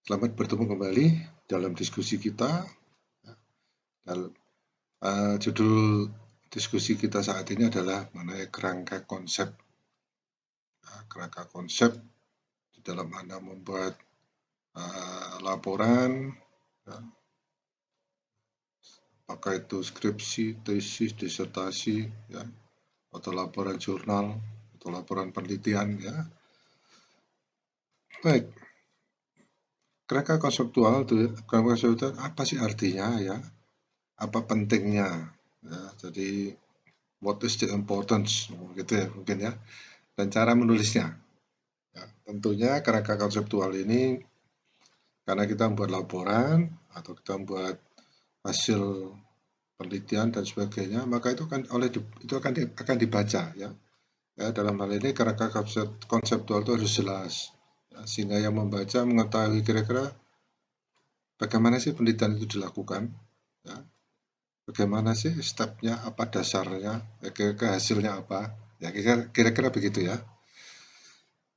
Selamat bertemu kembali dalam diskusi kita. Judul diskusi kita saat ini adalah mengenai kerangka konsep. Kerangka konsep di dalam Anda membuat laporan, apakah itu skripsi, tesis, disertasi, atau laporan jurnal, atau laporan penelitian. Baik, kerangka konseptual apa sih artinya ya? Apa pentingnya? Jadi what is the importance gitu ya mungkin ya, dan cara menulisnya. Tentunya kerangka konseptual ini karena kita membuat laporan atau kita membuat hasil penelitian dan sebagainya, maka itu akan dibaca ya. Dalam hal ini kerangka konseptual itu harus jelas ya, sehingga yang membaca mengetahui kira-kira bagaimana sih penelitian itu dilakukan ya, bagaimana sih stepnya, apa dasarnya, kira-kira hasilnya apa, ya kira-kira begitu ya.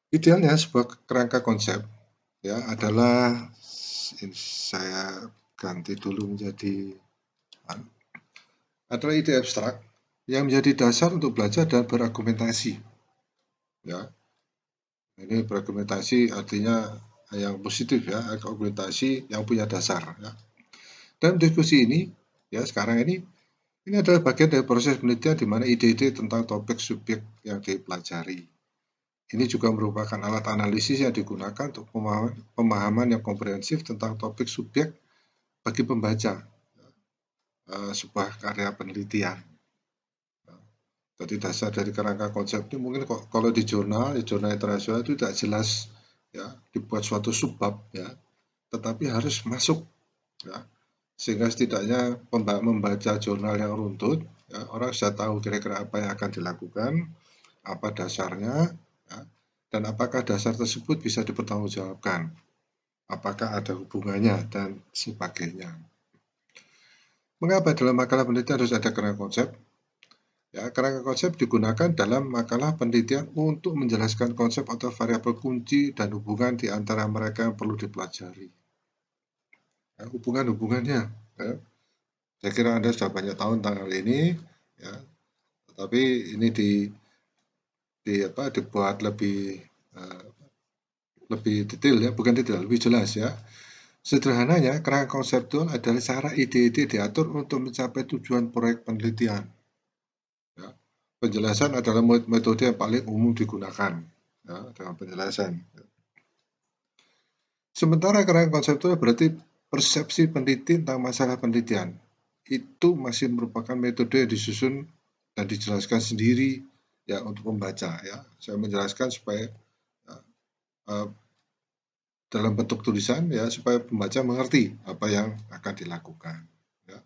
Idealnya sebuah kerangka konsep ya adalah, saya ganti dulu menjadi adalah ide abstrak yang menjadi dasar untuk belajar dan berargumentasi. Ya, ini berargumentasi artinya yang positif ya, argumentasi yang punya dasar. Ya. Dan diskusi ini ya sekarang ini adalah bagian dari proses penelitian di mana ide-ide tentang topik subjek yang dipelajari. Ini juga merupakan alat analisis yang digunakan untuk pemahaman yang komprehensif tentang topik subjek bagi pembaca sebuah karya penelitian. Jadi dasar dari kerangka konsep ini mungkin kalau di jurnal internasional itu tidak jelas ya, dibuat suatu subbab ya, tetapi harus masuk ya, sehingga setidaknya membaca jurnal yang runtut ya, orang sudah tahu kira-kira apa yang akan dilakukan, apa dasarnya ya, dan apakah dasar tersebut bisa dipertanggungjawabkan, apakah ada hubungannya dan sebagainya. Mengapa dalam makalah penelitian harus ada kerangka konsep? Ya, kerangka konsep digunakan dalam makalah penelitian untuk menjelaskan konsep atau variabel kunci dan hubungan di antara mereka yang perlu dipelajari. Ya, hubungan-hubungannya. Ya. Saya kira Anda sudah banyak tahu tentang hal ini, ya. Tetapi ini dibuat lebih detail ya, bukan detail, lebih jelas ya. Sederhananya, kerangka konseptual adalah cara ide-ide diatur untuk mencapai tujuan proyek penelitian. Ya. Penjelasan adalah metode yang paling umum digunakan ya, dalam penjelasan. Sementara kerangka konseptual berarti persepsi peneliti tentang masalah penelitian. Itu masih merupakan metode yang disusun dan dijelaskan sendiri ya untuk pembaca ya. Saya menjelaskan supaya dalam bentuk tulisan ya supaya pembaca mengerti apa yang akan dilakukan. Ya.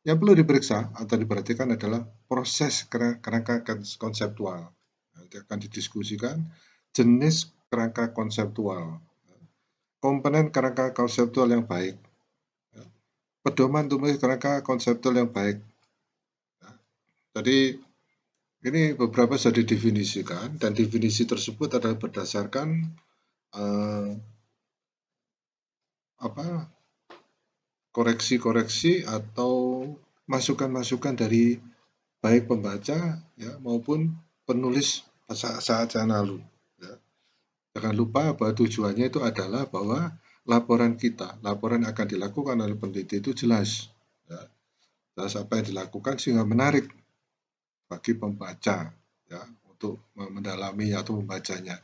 Yang perlu diperiksa atau diperhatikan adalah proses kerangka konseptual. Nanti akan didiskusikan jenis kerangka konseptual, komponen kerangka konseptual yang baik, pedoman tulis kerangka konseptual yang baik. Jadi ini beberapa sudah didefinisikan dan definisi tersebut adalah berdasarkan koreksi-koreksi atau masukan-masukan dari baik pembaca ya maupun penulis saat yang lalu. Ya. Jangan lupa bahwa tujuannya itu adalah bahwa laporan akan dilakukan oleh peneliti itu jelas. Ya. Jelas apa yang dilakukan sehingga menarik bagi pembaca ya untuk mendalami atau membacanya.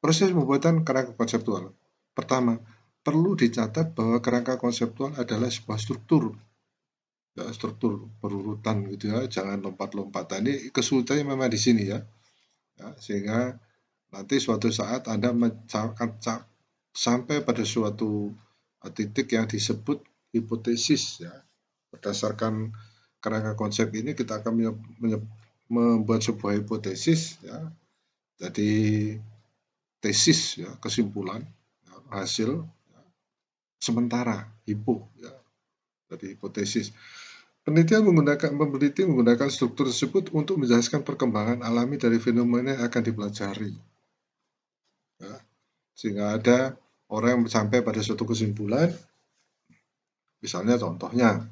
Proses pembuatan kerangka konseptual. Pertama, perlu dicatat bahwa kerangka konseptual adalah sebuah struktur. Ya, struktur berurutan gitu ya, jangan lompat-lompatan. Ini kesulitannya memang di sini ya. Sehingga nanti suatu saat Anda sampai pada suatu titik yang disebut hipotesis ya. Berdasarkan kerangka konsep ini kita akan membuat sebuah hipotesis ya. Jadi tesis ya, kesimpulan ya, hasil ya, sementara hipo ya. Jadi hipotesis. Peneliti menggunakan struktur tersebut untuk menjelaskan perkembangan alami dari fenomena yang akan dipelajari. Ya. Sehingga ada orang yang sampai pada suatu kesimpulan. Misalnya contohnya,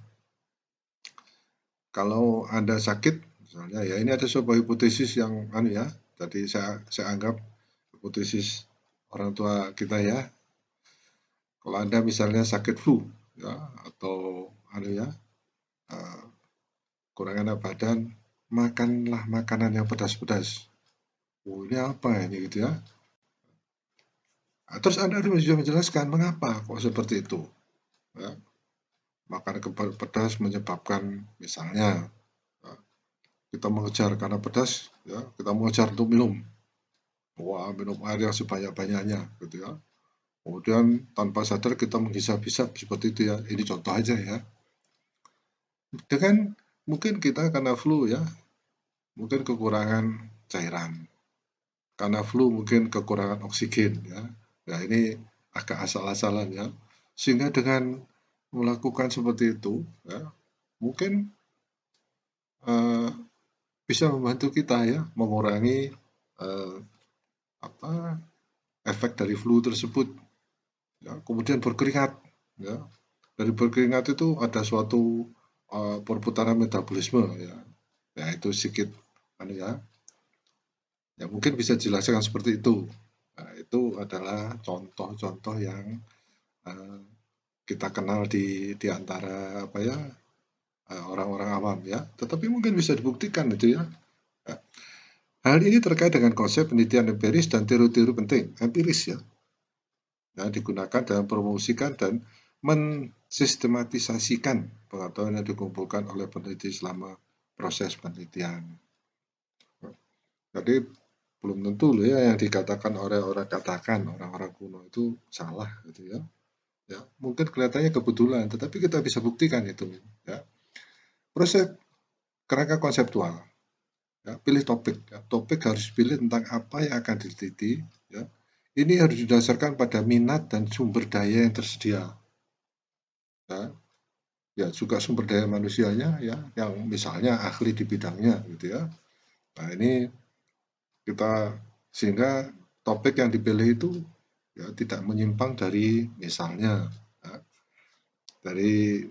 kalau Anda sakit, misalnya ya ini ada sebuah hipotesis yang ya, tadi saya anggap hipotesis orang tua kita ya. Kalau Anda misalnya sakit flu ya, atau ya, kurang enak badan, makanlah makanan yang pedas-pedas. Oh, ini apa ini gitu ya. Terus Anda harus bisa menjelaskan mengapa kok seperti itu. Ya. Makan pedas menyebabkan misalnya kita mengejar karena pedas, ya kita mengejar untuk minum. Wah, minum air yang sebanyak-banyaknya, gitu ya. Kemudian tanpa sadar kita menghisap-hisap seperti itu ya. Ini contoh aja ya. Dengan mungkin kita karena flu ya, mungkin kekurangan cairan. Karena flu mungkin kekurangan oksigen ya. Nah ini agak asal-asalan ya. Sehingga dengan melakukan seperti itu ya, mungkin uh, bisa membantu kita ya mengurangi uh, efek dari flu tersebut. Ya, kemudian berkeringat ya. Dari berkeringat itu ada suatu perputaran metabolisme ya. Ya itu sedikit ya mungkin bisa dijelaskan seperti itu. Nah, itu adalah contoh-contoh yang uh, kita kenal di antara orang-orang awam ya. Tetapi mungkin bisa dibuktikan itu ya. Ya. Hal ini terkait dengan konsep penelitian empiris dan teori-teori penting empiris ya. Ya, digunakan dalam promosikan dan mensistematisasikan pengetahuan yang dikumpulkan oleh peneliti selama proses penelitian. Jadi belum tentu loh ya yang dikatakan orang-orang kuno itu salah gitu ya. Ya, mungkin kelihatannya kebetulan, tetapi kita bisa buktikan itu ya. Proses kerangka konseptual. Ya, pilih topik. Ya. Topik harus pilih tentang apa yang akan diteliti ya. Ini harus didasarkan pada minat dan sumber daya yang tersedia. Ya, ya juga sumber daya manusianya ya, yang misalnya ahli di bidangnya gitu ya. Nah ini kita sehingga topik yang dipilih itu ya tidak menyimpang dari misalnya ya, dari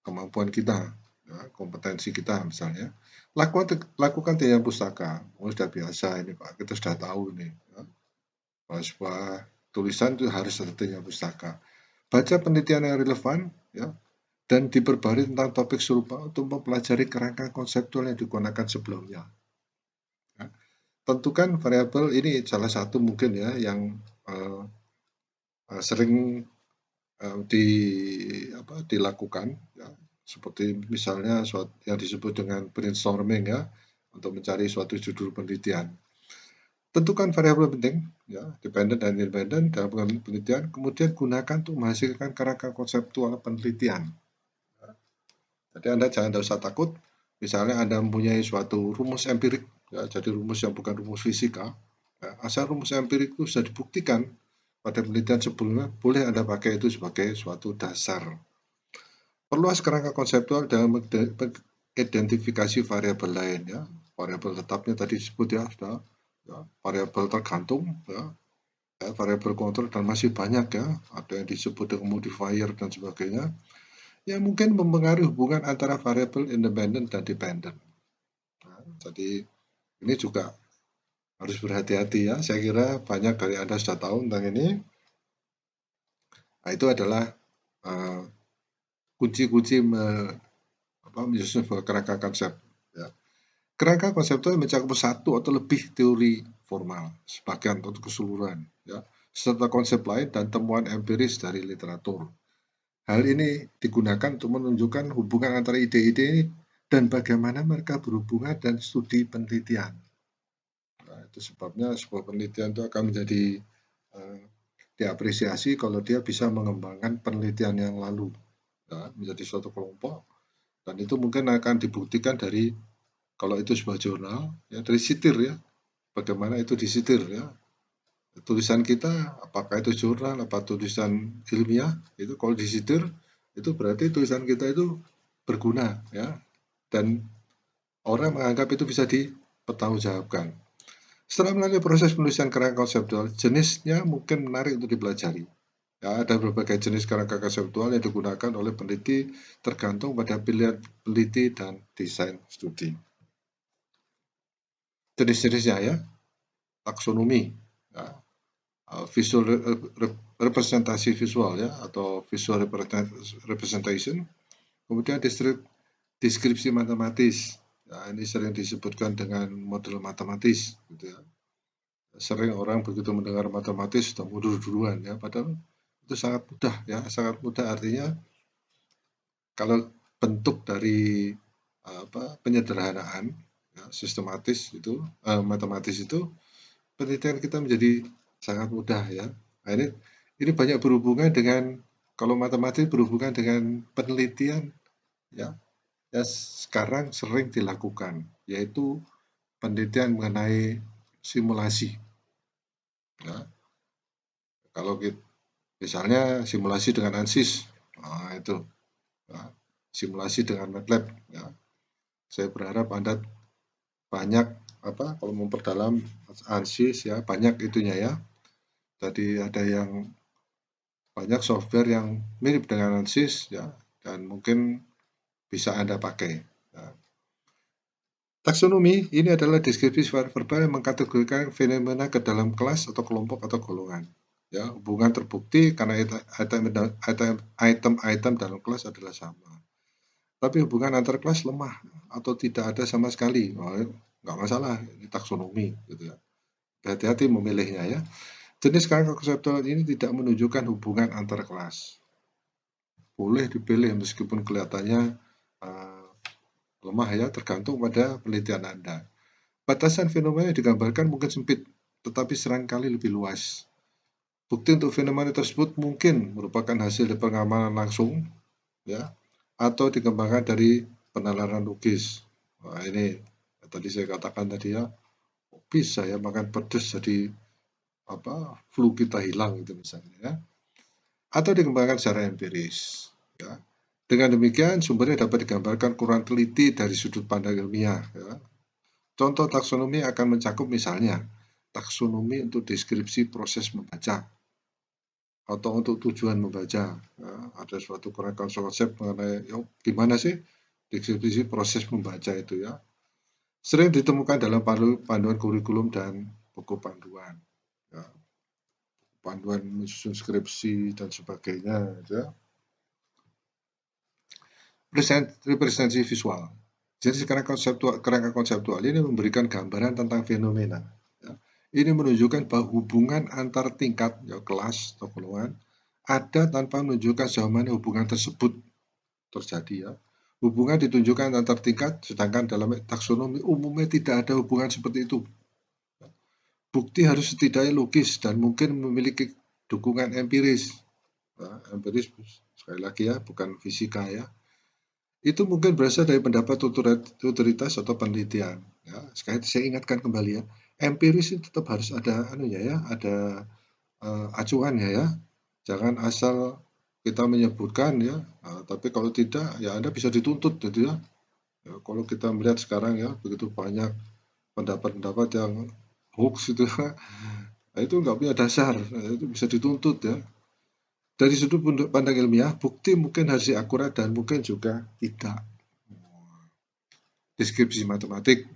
kemampuan kita, ya, kompetensi kita misalnya. Lakukan tiap pustaka, sudah biasa ini Pak, kita sudah tahu ini. Ya. Bahwa sebuah tulisan itu harus ada pustaka. Baca penelitian yang relevan, ya, dan diperbarui tentang topik serupa untuk mempelajari kerangka konseptual yang digunakan sebelumnya. Ya. Tentukan variabel ini salah satu mungkin ya yang sering dilakukan ya, seperti misalnya yang disebut dengan brainstorming ya untuk mencari suatu judul penelitian. Tentukan variabel penting ya, dependent dan independent dalam penelitian, kemudian gunakan untuk menghasilkan kerangka konseptual penelitian. Jadi Anda jangan usah takut, misalnya Anda mempunyai suatu rumus empirik, ya, jadi rumus yang bukan rumus fisika, ya, asal rumus empirik itu sudah dibuktikan pada penelitian sebelumnya, boleh Anda pakai itu sebagai suatu dasar. Perluas kerangka konseptual dalam identifikasi variabel lain ya. Variabel tetapnya tadi disebut ya, sudah, ya, variabel tergantung ya, variabel kontrol dan masih banyak ya, ada yang disebut dengan modifier dan sebagainya. Yang mungkin mempengaruhi hubungan antara variabel independen dan dependent. Nah, jadi ini juga harus berhati-hati ya. Saya kira banyak dari Anda sudah tahu tentang ini. Nah, itu adalah kunci-kunci menyusun sebuah kerangka konsep. Ya. Kerangka konseptual mencakup satu atau lebih teori formal, sebagian atau keseluruhan, ya, serta konsep lain dan temuan empiris dari literatur. Hal ini digunakan untuk menunjukkan hubungan antara ide-ide ini dan bagaimana mereka berhubungan dan studi penelitian. Nah, itu sebabnya sebuah penelitian itu akan menjadi diapresiasi kalau dia bisa mengembangkan penelitian yang lalu ya, menjadi suatu kelompok, dan itu mungkin akan dibuktikan dari kalau itu sebuah jurnal ya dari sitir ya, bagaimana itu disitir ya. Tulisan kita apakah itu jurnal apa tulisan ilmiah, itu kalau disitir itu berarti tulisan kita itu berguna ya, dan orang menganggap itu bisa dipertanggungjawabkan. Setelah melalui proses penulisan kerangka konseptual, jenisnya mungkin menarik untuk dipelajari. Ya, ada berbagai jenis kerangka konseptual yang digunakan oleh peneliti tergantung pada pilihan peneliti dan desain studi. Jenis-jenisnya ya, taksonomi, ya, visual representasi visual ya, atau visual representation. Kemudian deskripsi matematis. Ya, ini sering disebutkan dengan model matematis, gitu ya. Sering orang begitu mendengar matematis sudah mundur duluan ya, padahal itu sangat mudah ya, sangat mudah artinya kalau bentuk dari penyederhanaan ya, sistematis itu matematis itu penelitian kita menjadi sangat mudah ya. Nah, ini banyak berhubungan dengan kalau matematis berhubungan dengan penelitian ya, ya sekarang sering dilakukan yaitu penelitian mengenai simulasi. Ya. Kalau kita, misalnya simulasi dengan ANSYS, nah itu ya, simulasi dengan MATLAB. Ya. Saya berharap Anda banyak kalau memperdalam ANSYS ya banyak itunya ya. Tadi ada yang banyak software yang mirip dengan ANSYS ya dan mungkin bisa Anda pakai. Ya. Taksonomi ini adalah deskripsi verbal yang mengkategorikan fenomena ke dalam kelas atau kelompok atau golongan. Ya, hubungan terbukti karena item-item dalam kelas adalah sama. Tapi hubungan antar kelas lemah atau tidak ada sama sekali. Oh, nggak masalah, ini taksonomi gitu ya. Hati-hati memilihnya ya. Jenis kerangka konseptual ini tidak menunjukkan hubungan antar kelas. Boleh dipilih meskipun kelihatannya lemah ya, tergantung pada penelitian Anda. Batasan fenomena yang digambarkan mungkin sempit, tetapi seringkali lebih luas. Bukti untuk fenomena tersebut mungkin merupakan hasil dari pengamalan langsung, ya, atau dikembangkan dari penalaran logis. Nah, ini tadi saya katakan tadi ya, bisa ya makan pedas jadi flu kita hilang itu misalnya ya, atau dikembangkan secara empiris. Ya. Dengan demikian sumbernya dapat digambarkan kurang teliti dari sudut pandang ilmiah. Ya. Contoh taksonomi akan mencakup misalnya taksonomi untuk deskripsi proses membaca atau untuk tujuan membaca. Ya, ada suatu kerangka konsep mengenai gimana sih deskripsi proses membaca itu ya. Sering ditemukan dalam panduan kurikulum dan buku panduan. Ya, panduan menyusun skripsi dan sebagainya. Ya. Representasi visual. Jadi kerangka konseptual ini memberikan gambaran tentang fenomena. Ya. Ini menunjukkan bahwa hubungan antar tingkat ya, kelas atau golongan ada tanpa menunjukkan sejauh mana hubungan tersebut terjadi ya. Hubungan ditunjukkan antar tingkat, sedangkan dalam taksonomi umumnya tidak ada hubungan seperti itu. Bukti harus setidaknya logis dan mungkin memiliki dukungan empiris. Nah, empiris sekali lagi ya, bukan fisika ya. Itu mungkin berasal dari pendapat otoritas atau penelitian. Ya, sekali saya ingatkan kembali ya, empiris itu tetap harus ada ada acuannya ya. Jangan asal kita menyebutkan ya, tapi kalau tidak ya Anda bisa dituntut gitu ya. Ya, kalau kita melihat sekarang ya begitu banyak pendapat-pendapat yang hoax itu, nah, itu nggak punya dasar, itu bisa dituntut ya. Dari sudut pandang ilmiah, bukti mungkin harus akurat dan mungkin juga tidak. Deskripsi matematik.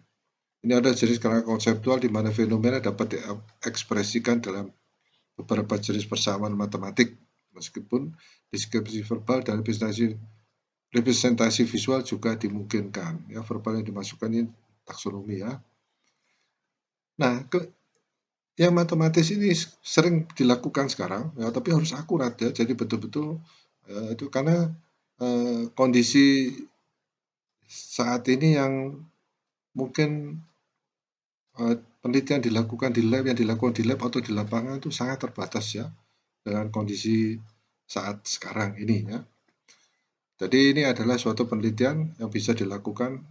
Ini ada jenis kerangka konseptual di mana fenomena dapat diekspresikan dalam beberapa jenis persamaan matematik, meskipun deskripsi verbal dan representasi visual juga dimungkinkan. Ya, verbal yang dimasukkan ini taksonomi ya. Nah, yang matematis ini sering dilakukan sekarang, ya, tapi harus akurat ya. Jadi betul-betul itu karena kondisi saat ini yang mungkin penelitian yang dilakukan di lab atau di lapangan itu sangat terbatas ya dengan kondisi saat sekarang ini ya. Jadi ini adalah suatu penelitian yang bisa dilakukan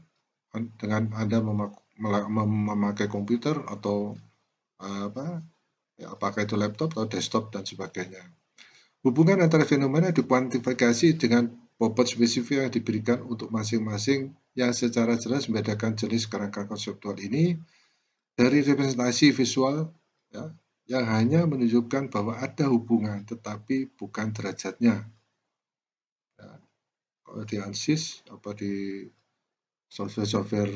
dengan Anda memakai komputer atau apakah itu laptop atau desktop dan sebagainya. Hubungan antara fenomena dikuantifikasi dengan bobot spesifik yang diberikan untuk masing-masing yang secara jelas membedakan jenis kerangka konseptual ini dari representasi visual ya, yang hanya menunjukkan bahwa ada hubungan tetapi bukan derajatnya. Ya, kalau di ANSYS di software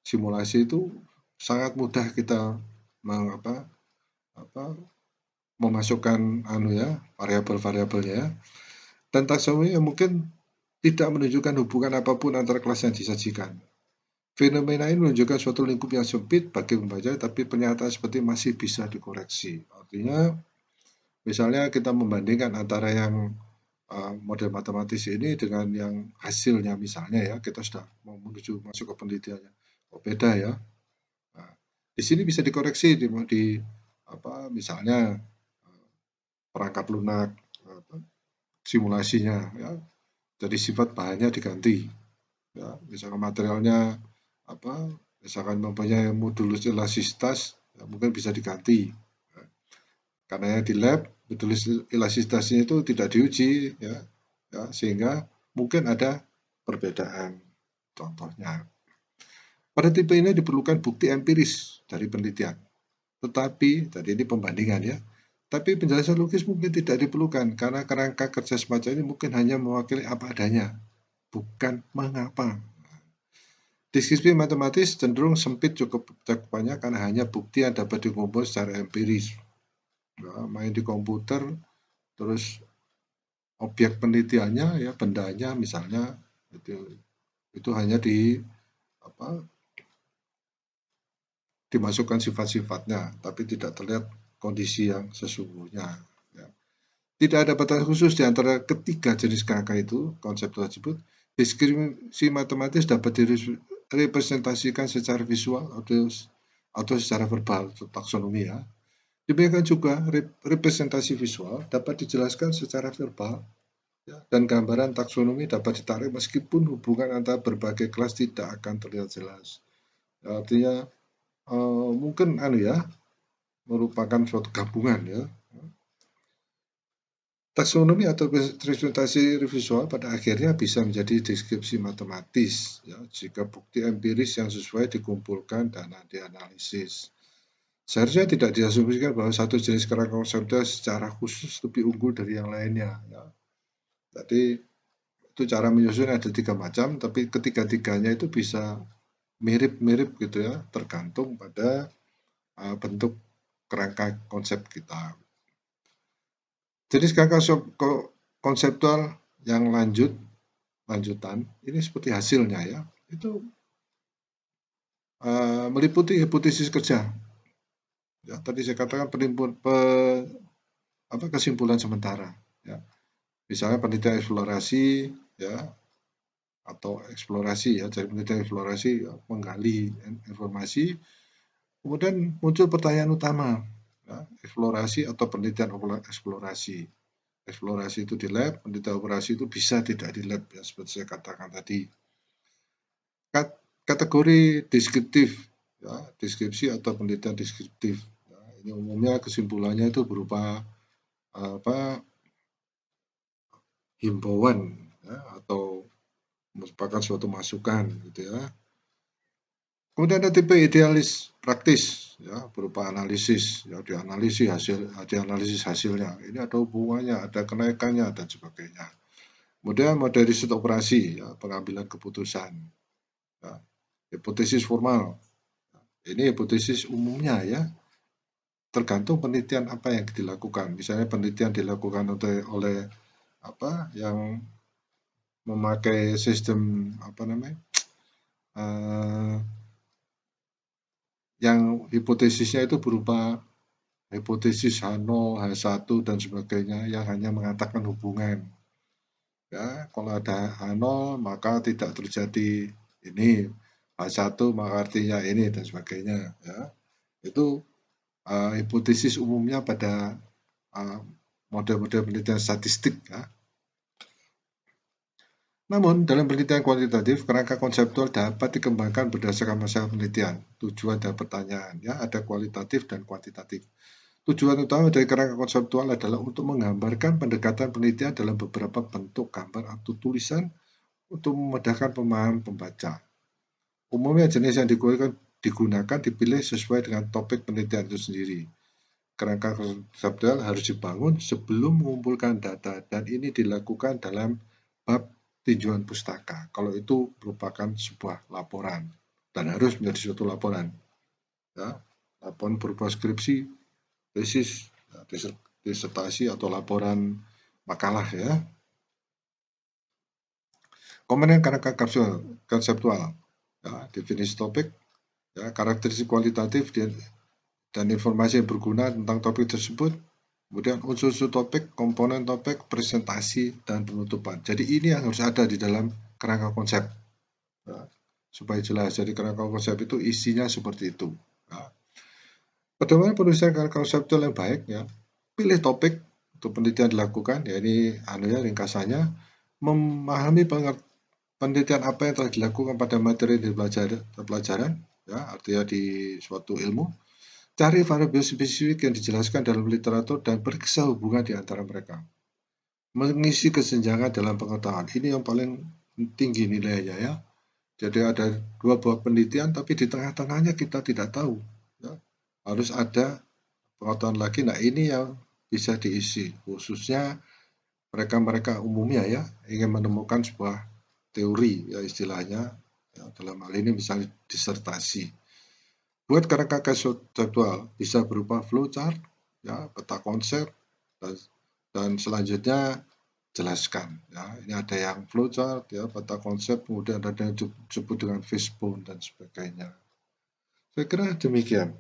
simulasi itu sangat mudah kita memasukkan variabel-variabelnya, dan taksonomi yang mungkin tidak menunjukkan hubungan apapun antara kelas yang disajikan. Fenomena ini menunjukkan suatu lingkup yang sempit bagi pembaca, tapi pernyataan seperti masih bisa dikoreksi. Artinya, misalnya kita membandingkan antara yang model matematis ini dengan yang hasilnya, misalnya ya, kita sudah mau menuju masuk ke penelitiannya. Oh, beda ya. Nah, di sini bisa dikoreksi misalnya perangkat lunak, simulasinya ya. Jadi sifat bahannya diganti. Ya, misalkan materialnya misalkan mempunyai modulus elastisitas, ya, mungkin bisa diganti. Ya. Karena yang di lab modulus elastisitasnya itu tidak diuji, ya, sehingga mungkin ada perbedaan. Contohnya, pada tipe ini diperlukan bukti empiris dari penelitian. Tetapi, tadi ini pembandingan ya, tapi penjelasan logis mungkin tidak diperlukan karena kerangka kerja semacam ini mungkin hanya mewakili apa adanya, bukan mengapa. Deskripsi matematis cenderung sempit cukup cakupannya karena hanya bukti yang dapat dikumpul secara empiris. Nah, main di komputer, terus objek penelitiannya ya bendanya misalnya itu hanya dimasukkan sifat-sifatnya, tapi tidak terlihat kondisi yang sesungguhnya. Ya. Tidak ada batas khusus di antara ketiga jenis kakak itu, konsep tersebut. Deskripsi matematis dapat direpresentasikan secara visual atau secara verbal, taksonomi ya. Demikian juga representasi visual dapat dijelaskan secara verbal, ya, dan gambaran taksonomi dapat ditarik meskipun hubungan antara berbagai kelas tidak akan terlihat jelas. Ya, artinya mungkin merupakan suatu gabungan ya. Taksonomi atau representasi visual pada akhirnya bisa menjadi deskripsi matematis ya, jika bukti empiris yang sesuai dikumpulkan dan dianalisis. Seharusnya tidak diasumsikan bahwa satu jenis kerangka konseptual secara khusus lebih unggul dari yang lainnya. Ya. Jadi itu cara menyusun ada 3 macam, tapi ketiga-tiganya itu bisa mirip-mirip gitu ya, tergantung pada bentuk kerangka konsep kita. Jenis kerangka konseptual yang lanjutan, ini seperti hasilnya ya, itu meliputi hipotesis kerja. Ya, tadi saya katakan kesimpulan sementara. Ya. Misalnya penelitian eksplorasi, ya, atau eksplorasi ya, jadi penelitian eksplorasi ya, menggali informasi, kemudian muncul pertanyaan utama, ya, eksplorasi atau penelitian eksplorasi. Eksplorasi itu di lab, penelitian operasi itu bisa tidak di lab ya, seperti saya katakan tadi. Kategori deskriptif, ya, deskripsi atau penelitian deskriptif. Ya, ini umumnya kesimpulannya itu berupa himbauan ya, atau merupakan suatu masukan gitu ya. Kemudian ada tipe idealis praktis ya, berupa analisis ya, dianalisis hasilnya. Ini ada hubungannya, ada kenaikannya dan sebagainya. Kemudian mode riset operasi ya, pengambilan keputusan. Ya, hipotesis formal. Ini hipotesis umumnya ya, tergantung penelitian apa yang dilakukan. Misalnya penelitian dilakukan oleh yang memakai sistem yang hipotesisnya itu berupa hipotesis H0, H1 dan sebagainya yang hanya mengatakan hubungan. Ya, kalau ada H0 maka tidak terjadi ini, H1 maka artinya ini dan sebagainya. Ya, itu hipotesis umumnya pada model-model penelitian statistik. Ya. Namun, dalam penelitian kuantitatif, kerangka konseptual dapat dikembangkan berdasarkan masalah penelitian, tujuan dan pertanyaan. Ya, ada kualitatif dan kuantitatif. Tujuan utama dari kerangka konseptual adalah untuk menggambarkan pendekatan penelitian dalam beberapa bentuk gambar atau tulisan untuk memudahkan pemahaman pembaca. Umumnya jenis yang digunakan dipilih sesuai dengan topik penelitian itu sendiri. kerangka konseptual harus dibangun sebelum mengumpulkan data, dan ini dilakukan dalam bab tinjauan pustaka. Kalau itu merupakan sebuah laporan dan harus menjadi suatu laporan, ya, laporan berupa skripsi, tesis, disertasi atau laporan makalah, ya. Komponen kerangka konseptual, ya, definisi topik, ya, karakteristik kualitatif dan informasi yang berguna tentang topik tersebut. Kemudian unsur-unsur topik, komponen topik, presentasi, dan penutupan. Jadi ini yang harus ada di dalam kerangka konsep, ya, supaya jelas. Jadi kerangka konsep itu isinya seperti itu. Ya. Bagaimana penulisan kerangka konseptual yang baik? Ya, pilih topik untuk penelitian dilakukan. Ya, ini ringkasannya, memahami penelitian apa yang telah dilakukan pada materi di pelajaran, ya, artinya di suatu ilmu. Cari variabel spesifik yang dijelaskan dalam literatur dan periksa hubungan di antara mereka. Mengisi kesenjangan dalam pengetahuan. Ini yang paling tinggi nilainya, ya. Jadi ada 2 buah penelitian tapi di tengah-tengahnya kita tidak tahu, ya. Harus ada pengetahuan lagi. Nah, ini yang bisa diisi, khususnya mereka-mereka umumnya, ya, ingin menemukan sebuah teori, ya, istilahnya, ya, dalam hal ini misalnya disertasi. Buat kerangka konseptual bisa berupa flowchart, ya, peta konsep, dan selanjutnya jelaskan. Ya, ini ada yang flowchart, ya, peta konsep, kemudian ada yang disebut dengan fishbone dan sebagainya. Saya kira demikian.